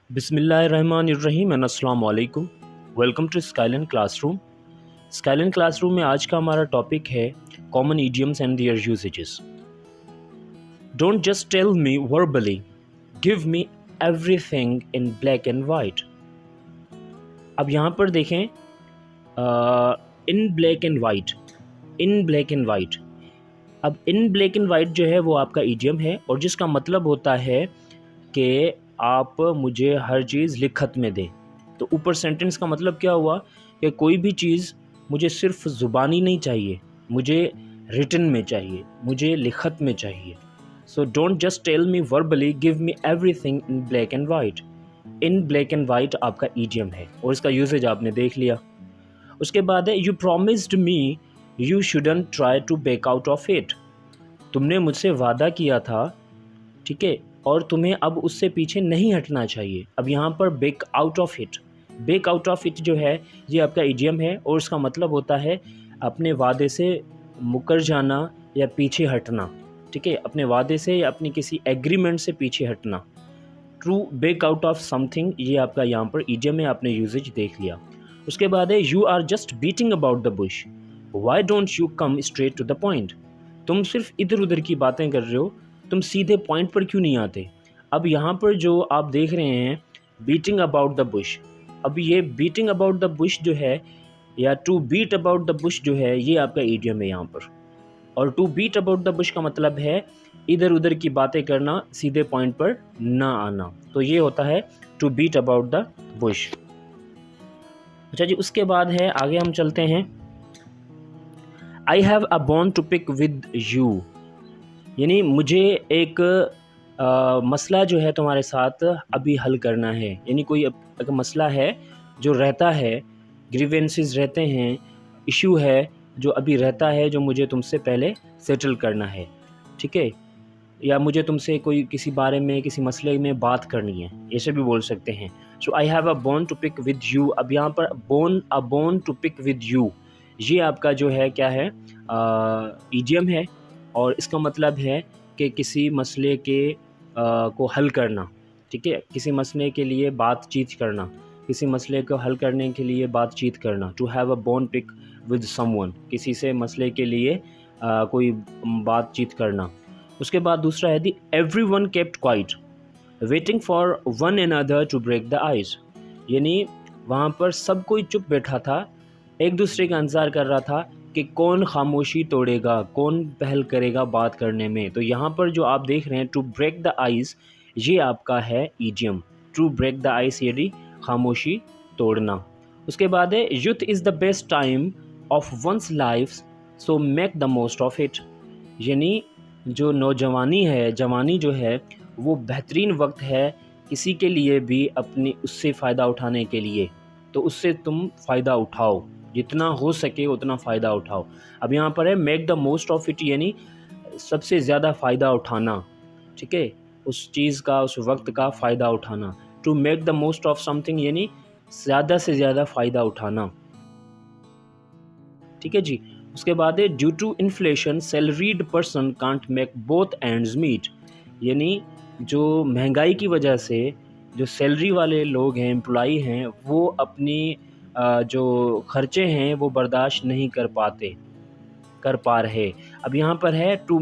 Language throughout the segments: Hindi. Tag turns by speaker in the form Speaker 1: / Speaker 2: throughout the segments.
Speaker 1: बिस्मिल्लाहिर्रहमानिर्रहीम एंड अस्सलाम वालेकुम। Welcome to Skyline classroom. Skyline classroom में आज का हमारा टॉपिक है common idioms and their usages. Don't just tell me verbally, give me everything in black and white. अब यहाँ पर देखें, in black and white, in black and white. अब इन ब्लैक एंड वाइट जो है वो आपका इडियम है और जिसका मतलब होता है कि आप मुझे हर चीज़ लिखत में दें। तो ऊपर सेंटेंस का मतलब क्या हुआ कि कोई भी चीज़ मुझे सिर्फ ज़ुबानी नहीं चाहिए, मुझे रिटन में चाहिए, मुझे लिखत में चाहिए। So don't just tell me verbally, give me everything in black and white. In black and white आपका ईडियम है और इसका यूसेज आपने देख लिया। उसके बाद है you promised me you shouldn't try to back out of it. तुमने मुझसे वादा किया था, ठीक है, और तुम्हें अब उससे पीछे नहीं हटना चाहिए। अब यहाँ पर back out of it, back out of it जो है ये आपका इडियम है और इसका मतलब होता है अपने वादे से मुकर जाना या पीछे हटना, ठीक है, अपने वादे से या अपनी किसी एग्रीमेंट से पीछे हटना। True back out of something, ये आपका यहाँ पर इडियम है, आपने यूजेज देख लिया। उसके बाद है you are just beating about the bush, why don't you come straight to the point. तुम सिर्फ इधर उधर की बातें कर रहे हो, तुम सीधे पॉइंट पर क्यों नहीं आते। अब यहाँ पर जो आप देख रहे हैं बीटिंग अबाउट द बुश, अब ये बीटिंग अबाउट द बुश जो है या to beat about the bush जो है ये आपका इडियम है यहाँ पर। और to beat about the bush का मतलब है इधर उधर की बातें करना, सीधे पॉइंट पर ना आना। तो ये होता है to beat about the bush. अच्छा जी, उसके बाद है आगे हम चलते हैं। I have a bone to pick with you, यानी मुझे एक मसला जो है तुम्हारे साथ अभी हल करना है। यानी कोई एक मसला है जो रहता है, ग्रीवेंसेस रहते हैं, इशू है जो अभी रहता है, जो मुझे तुमसे पहले सेटल करना है, ठीक है, या मुझे तुमसे कोई किसी बारे में किसी मसले में बात करनी है, ऐसे भी बोल सकते हैं। So I have a bone to pick with you. अब यहाँ पर bone to pick with you ये आपका जो है क्या है, इडियम है और इसका मतलब है कि किसी मसले के को हल करना, ठीक है, किसी मसले के लिए बातचीत करना, किसी मसले को हल करने के लिए बातचीत करना। To have a bone pick with someone, किसी से मसले के लिए कोई बातचीत करना। उसके बाद दूसरा है the everyone kept quite waiting for one another to break the ice, यानी वहाँ पर सब कोई चुप बैठा था, एक दूसरे का इंतज़ार कर रहा था कि कौन खामोशी तोड़ेगा, कौन पहल करेगा बात करने में। तो यहाँ पर जो आप देख रहे हैं टू ब्रेक द आइस ये आपका है idiom. To break the ice यानी खामोशी तोड़ना। उसके बाद है youth is the best time of one's life so make the most of it, यानी जो नौजवानी है, जवानी जो है वो बेहतरीन वक्त है किसी के लिए भी अपनी उससे फ़ायदा उठाने के लिए, तो उससे तुम फ़ायदा उठाओ, जितना हो सके उतना फ़ायदा उठाओ। अब यहाँ पर है make the most of it, यानी सबसे ज़्यादा फ़ायदा उठाना, ठीक है, उस चीज़ का, उस वक्त का फ़ायदा उठाना। To make the most of something यानी ज़्यादा से ज़्यादा फ़ायदा उठाना, ठीक है जी। उसके बाद है due to inflation salaried person can't make both ends meet, यानी जो महंगाई की वजह से जो सैलरी वाले लोग हैं, एम्प्लॉई हैं, वो अपनी जो खर्चे हैं वो बर्दाश्त नहीं कर पा रहे। अब यहाँ पर है to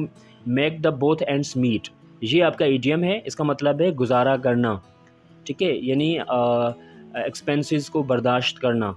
Speaker 1: make the both ends meet, ये आपका इडियम है, इसका मतलब है गुजारा करना, ठीक है, यानी एक्सपेंसेस को बर्दाश्त करना,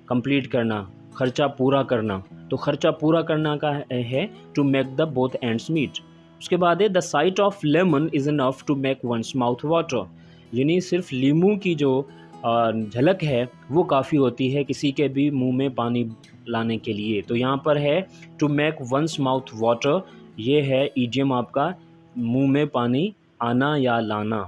Speaker 1: कंप्लीट करना, खर्चा पूरा करना। तो खर्चा पूरा करना का है to make the both ends meet. उसके बाद है the sight of lemon is enough to make one's mouth water, यानी सिर्फ लीमू की जो झलक है वो काफ़ी होती है किसी के भी मुंह में पानी लाने के लिए। तो यहाँ पर है to make one's mouth water, ये है इडियम आपका मुंह में पानी आना या लाना।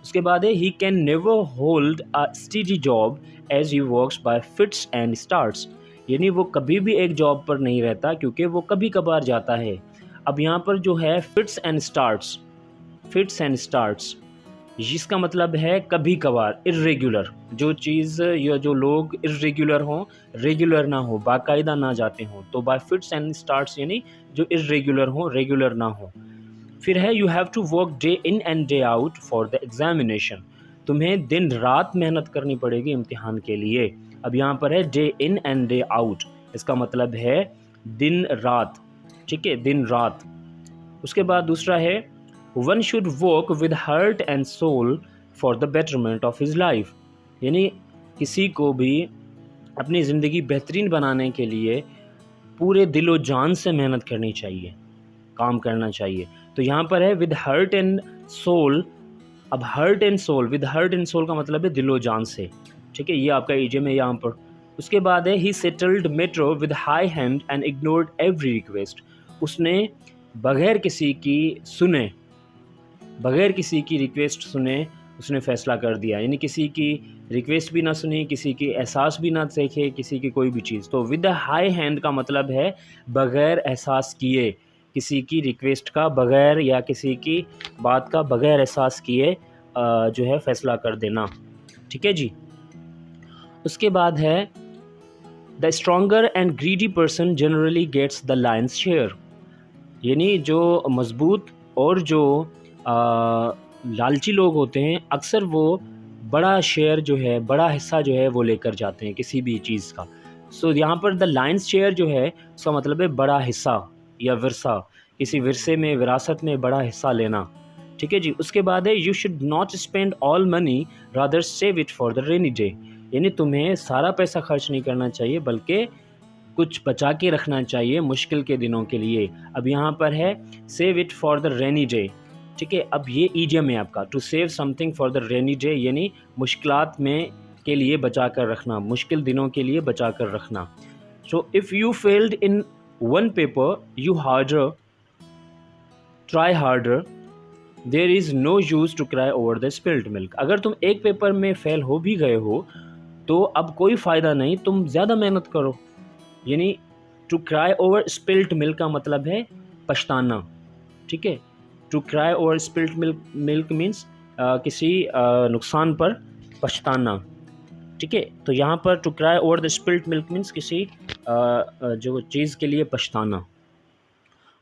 Speaker 1: उसके बाद है he can never hold a steady job as he works by fits and starts, यानी वो कभी भी एक जॉब पर नहीं रहता क्योंकि वो कभी कभार जाता है। अब यहाँ पर जो है fits and starts, fits and starts जिसका मतलब है कभी कभार, इर्रेगुलर, जो चीज़ या जो लोग इर्रेगुलर हों, रेगुलर ना हो, बाकायदा ना जाते हों, तो बाय फिट्स एंड स्टार्ट्स यानी जो इर्रेगुलर हों, रेगुलर ना हो। फिर है you have to work day in and day out for the examination, तुम्हें दिन रात मेहनत करनी पड़ेगी इम्तिहान के लिए। अब यहाँ पर है day in and day out, इसका मतलब है दिन रात, ठीक है, दिन रात। उसके बाद दूसरा है one should work with heart and soul for the betterment of his life, यानी किसी को भी अपनी ज़िंदगी बेहतरीन बनाने के लिए पूरे दिलो जान से मेहनत करनी चाहिए, काम करना चाहिए। तो यहाँ पर है विद हार्ट एंड सोल। अब heart and soul, with heart and soul का मतलब है दिलो जान से, ठीक है, ये आपका इडियम है यहाँ पर। उसके बाद है ही settled metro with high hand and ignored every request, उसने बगैर किसी की सुने, बगैर किसी की रिक्वेस्ट सुने उसने फ़ैसला कर दिया, यानी किसी की रिक्वेस्ट भी ना सुनी, किसी की एहसास भी ना देखे, किसी की कोई भी चीज़। तो विद हाई हैंड का मतलब है बगैर एहसास किए, किसी की रिक्वेस्ट का बगैर या किसी की बात का बगैर एहसास किए जो है फ़ैसला कर देना, ठीक है जी। उसके बाद है the stronger and greedy person generally gets the lion's share, यानी जो मजबूत और जो लालची लोग होते हैं अक्सर वो बड़ा शेयर जो है, बड़ा हिस्सा जो है वो लेकर जाते हैं किसी भी चीज़ का। सो यहाँ पर द लायंस शेयर जो है उसका मतलब है बड़ा हिस्सा या विरसा, किसी विरसे में, विरासत में बड़ा हिस्सा लेना, ठीक है जी। उसके बाद है you should not spend all money rather save it for the rainy day, यानी तुम्हें सारा पैसा खर्च नहीं करना चाहिए बल्कि कुछ बचा के रखना चाहिए मुश्किल के दिनों के लिए। अब यहाँ पर है save it for the rainy day, ठीक है। अब ये ईडियम है आपका, to save something for the rainy day, यानी मुश्किलात में के लिए बचा कर रखना, मुश्किल दिनों के लिए बचा कर रखना। So if you failed in one paper you harder try harder, there is no use to cry over the spilled milk, अगर तुम एक पेपर में फेल हो भी गए हो तो अब कोई फ़ायदा नहीं, तुम ज़्यादा मेहनत करो। यानी to cry over spilled milk का मतलब है पछताना, ठीक है। To cry over spilled milk means किसी नुकसान पर पछताना, ठीक है। तो यहाँ पर to cry over the spilled milk means किसी जो चीज़ के लिए पछताना।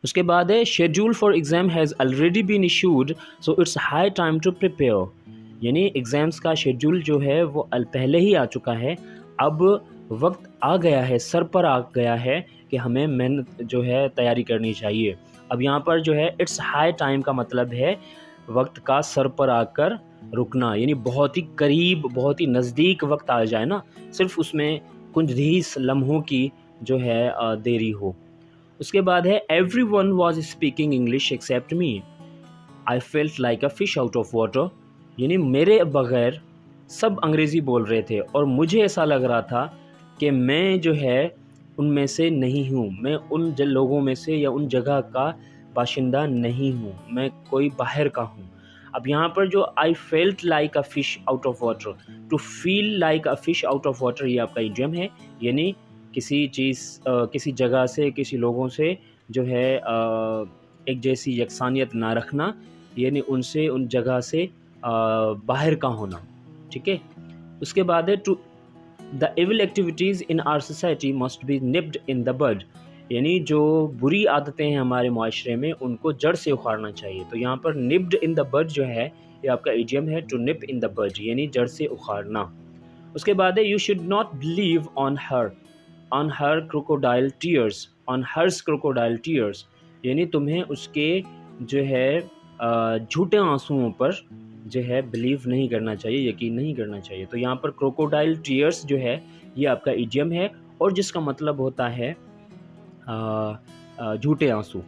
Speaker 1: उसके बाद है schedule for exam has already been issued so it's high time to prepare, यानी एग्ज़ाम्स का शेड्यूल जो है वो पहले ही आ चुका है, अब वक्त आ गया है, सर पर आ गया है कि हमें मेहनत जो है तैयारी करनी चाहिए। अब यहाँ पर जो है इट्स हाई टाइम का मतलब है वक्त का सर पर आकर रुकना, यानी बहुत ही करीब, बहुत ही नज़दीक वक्त आ जाए ना, सिर्फ उसमें कुछ ही लम्हों की जो है देरी हो। उसके बाद है everyone was speaking English except me, I felt like a fish out of water, यानी मेरे बगैर सब अंग्रेज़ी बोल रहे थे और मुझे ऐसा लग रहा था कि मैं जो है उनमें से नहीं हूँ, मैं उन लोगों में से या उन जगह का बाशिंदा नहीं हूँ, मैं कोई बाहर का हूँ। अब यहाँ पर जो I felt like a fish out of water, to feel like a fish out of water, ये आपका इडियम है, यानी किसी चीज़ किसी जगह से, किसी लोगों से जो है एक जैसी यकसानियत ना रखना, यानी उनसे, उन जगह से बाहर का होना, ठीक है। उसके बाद है to the evil activities in our society must be nipped in the bud, यानी जो बुरी आदतें हैं हमारे माशरे में उनको जड़ से उखाड़ना चाहिए। तो यहाँ पर निप्ड इन द बड जो है ये आपका इडियम है, to nib in the bud, यानी जड़ से उखाड़ना। उसके बाद है you should not believe on her crocodile tears, on hers crocodile tears, यानी तुम्हें उसके जो है झूठे आंसुओं पर जो है बिलीव नहीं करना चाहिए, यकीन नहीं करना चाहिए। तो यहाँ पर क्रोकोडाइल टीयर्स जो है ये आपका इडियम है और जिसका मतलब होता है झूठे आंसू,